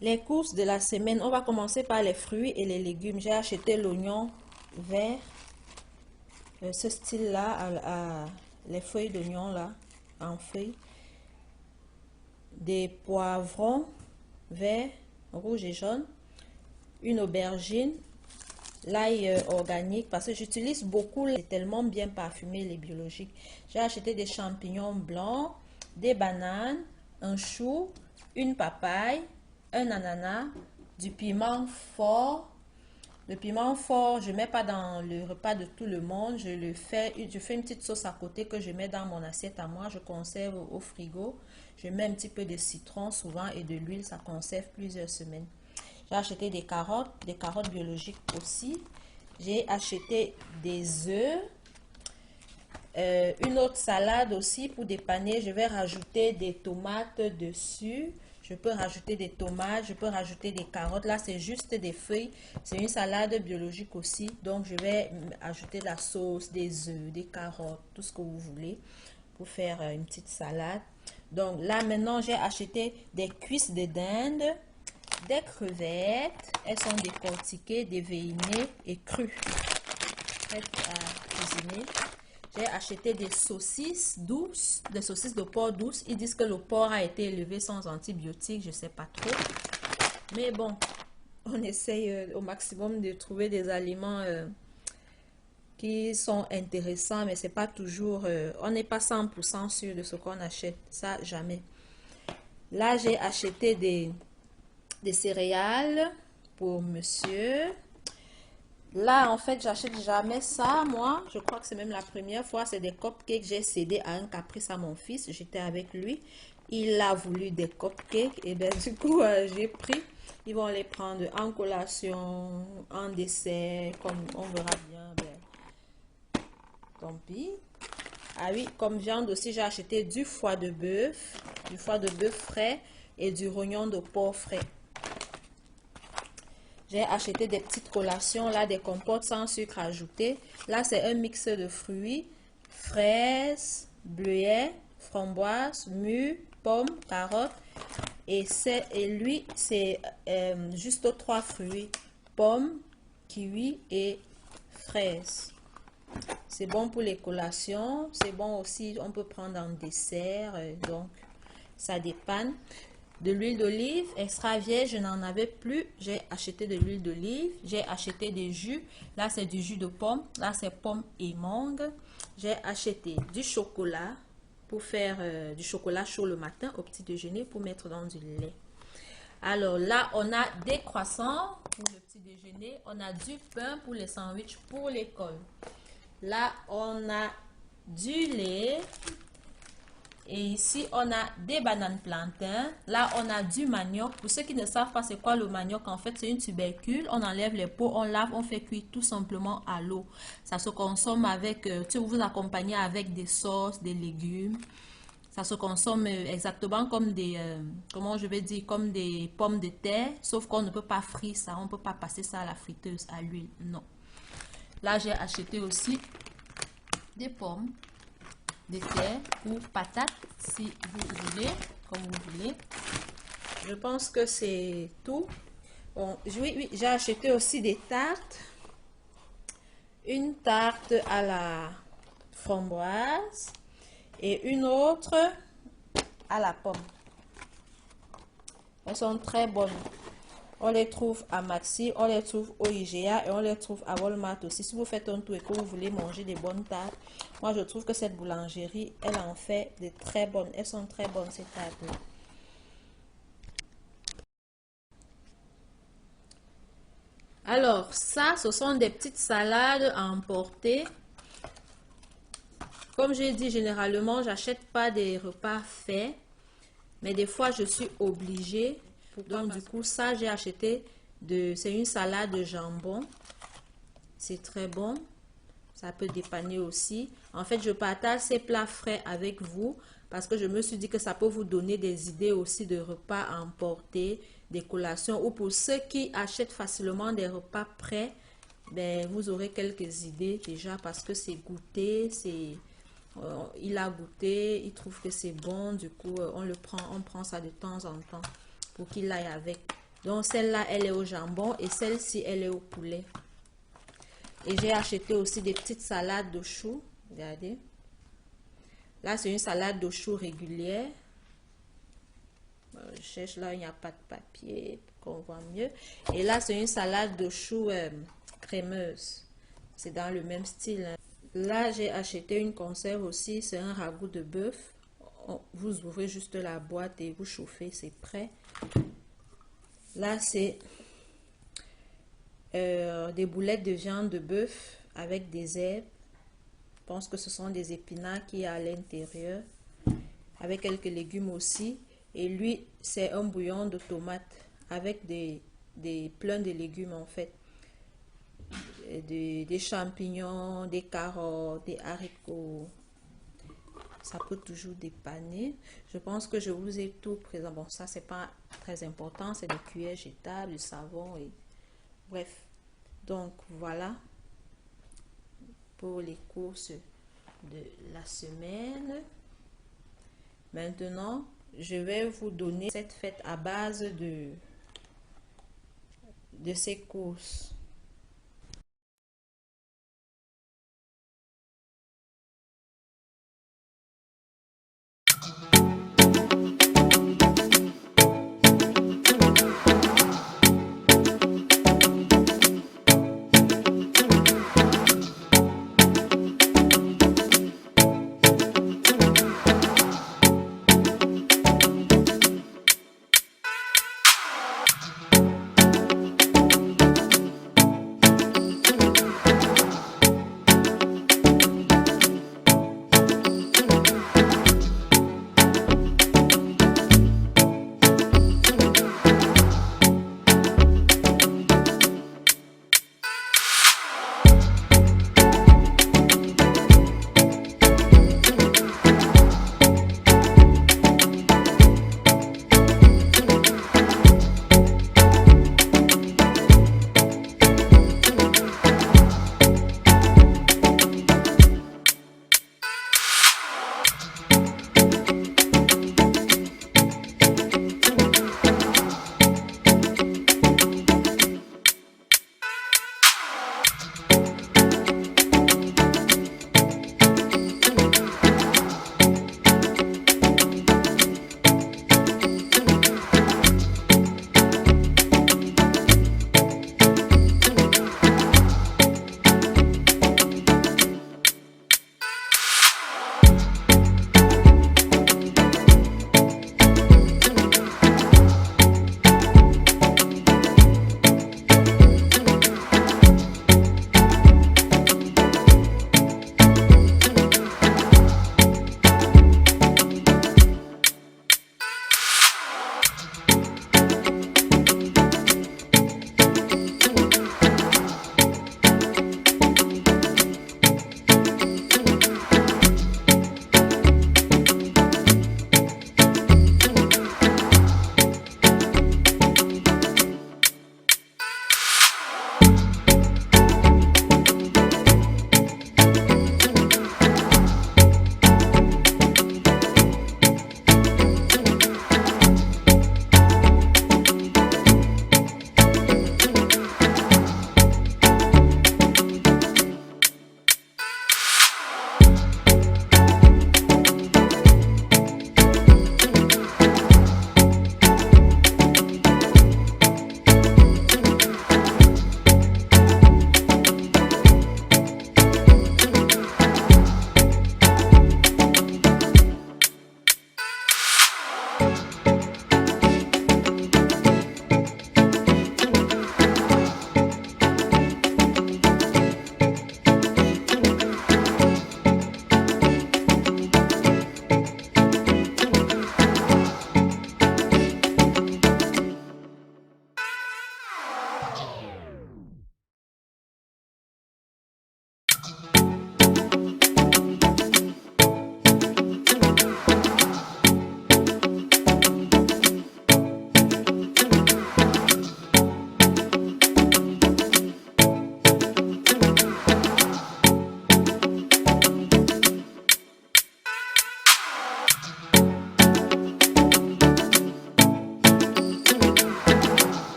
Les courses de la semaine, on va commencer par les fruits et les légumes. J'ai acheté l'oignon vert, ce style-là, les feuilles d'oignon là, en feuilles. Des poivrons verts, rouges et jaunes. Une aubergine, l'ail organique, parce que j'utilise beaucoup, c'est tellement bien parfumé les biologiques. J'ai acheté des champignons blancs, des bananes, un chou, une papaye, un ananas, du piment fort. Le piment fort, je ne mets pas dans le repas de tout le monde. Je fais une petite sauce à côté que je mets dans mon assiette à moi. Je conserve au frigo. Je mets un petit peu de citron souvent et de l'huile. Ça conserve plusieurs semaines. J'ai acheté des carottes biologiques aussi. J'ai acheté des œufs. Une autre salade aussi pour dépanner. Je vais rajouter des tomates dessus. Je peux rajouter des tomates, je peux rajouter des carottes. Là, c'est juste des feuilles. C'est une salade biologique aussi. Donc, je vais ajouter de la sauce, des œufs, des carottes, tout ce que vous voulez pour faire une petite salade. Donc, là, maintenant, j'ai acheté des cuisses de dinde, des crevettes. Elles sont décortiquées, déveinées et crues. Prêtes à cuisiner. J'ai acheté des saucisses douces, des saucisses de porc douces. Ils disent que le porc a été élevé sans antibiotiques, je ne sais pas trop. Mais bon, on essaye au maximum de trouver des aliments qui sont intéressants, mais c'est pas toujours, on n'est pas 100% sûr de ce qu'on achète, ça jamais. Là, j'ai acheté des céréales pour monsieur. Là, en fait, j'achète jamais ça, moi. Je crois que c'est même la première fois. C'est des cupcakes. J'ai cédé à un caprice à mon fils. J'étais avec lui. Il a voulu des cupcakes. Et bien, du coup, j'ai pris. Ils vont les prendre en collation, en dessert, comme on verra bien. Ben, tant pis. Ah oui, comme viande aussi, j'ai acheté du foie de bœuf frais et du rognon de porc frais. J'ai acheté des petites collations, là, des compotes sans sucre ajouté. Là, c'est un mix de fruits, fraises, bleuets, framboises, mûres, pommes, carottes. Et lui, c'est juste trois fruits, pommes, kiwi et fraises. C'est bon pour les collations. C'est bon aussi, on peut prendre en dessert. Donc, ça dépanne. De l'huile d'olive extra vierge, je n'en avais plus. J'ai acheté de l'huile d'olive. J'ai acheté des jus. Là, c'est du jus de pomme. Là, c'est pomme et mangue. J'ai acheté du chocolat pour faire du chocolat chaud le matin au petit déjeuner pour mettre dans du lait. Alors là, on a des croissants pour le petit déjeuner. On a du pain pour les sandwichs pour l'école. Là, on a du lait. Et ici, on a des bananes plantains. Là, on a du manioc. Pour ceux qui ne savent pas c'est quoi le manioc, en fait, c'est une tubercule. On enlève les peaux, on lave, on fait cuire tout simplement à l'eau. Ça se consomme avec, vous accompagnez avec des sauces, des légumes. Ça se consomme exactement comme des, comment je vais dire, comme des pommes de terre. Sauf qu'on ne peut pas frire ça. On ne peut pas passer ça à la friteuse, à l'huile. Non. Là, j'ai acheté aussi des pommes de terre ou patates si vous voulez, comme vous voulez. Je pense que c'est tout. Bon, oui, j'ai acheté aussi des tartes. Une tarte à la framboise et une autre à la pomme. Elles sont très bonnes. On les trouve à Maxi, on les trouve au IGA et on les trouve à Walmart aussi. Si vous faites un tour et que vous voulez manger des bonnes tartes, moi je trouve que cette boulangerie, elle en fait de très bonnes. Elles sont très bonnes ces tartes-là. Alors ça, ce sont des petites salades à emporter. Comme j'ai dit, généralement, j'achète pas des repas faits. Mais des fois, je suis obligée. Donc, du coup, ça, j'ai acheté c'est une salade de jambon. C'est très bon. Ça peut dépanner aussi. En fait, je partage ces plats frais avec vous parce que je me suis dit que ça peut vous donner des idées aussi de repas à emporter, des collations. Ou pour ceux qui achètent facilement des repas prêts, ben, vous aurez quelques idées déjà parce que c'est goûté, il a goûté, il trouve que c'est bon. Du coup, on prend ça de temps en temps pour qu'il aille avec Donc celle-là, elle est au jambon et celle-ci, elle est au poulet. Et j'ai acheté aussi des petites salades de choux. Regardez. Là, c'est une salade de choux régulière. Je cherche là, il n'y a pas de papier pour qu'on voit mieux. Et là, c'est une salade de choux crémeuse. C'est dans le même style, hein. Là, j'ai acheté une conserve aussi. C'est un ragoût de bœuf. Vous ouvrez juste la boîte et vous chauffez, c'est prêt. Là, c'est des boulettes de viande de bœuf avec des herbes. Je pense que ce sont des épinards qui y a à l'intérieur. Avec quelques légumes aussi. Et lui, c'est un bouillon de tomates avec plein de légumes en fait. Des champignons, des carottes, des haricots. Ça peut toujours dépanner. Je pense que je vous ai tout présent. Bon, ça, c'est pas très important. C'est des cuillères jetables, du savon et... Bref. Donc, voilà pour les courses de la semaine. Maintenant, je vais vous donner cette fête à base de ces courses.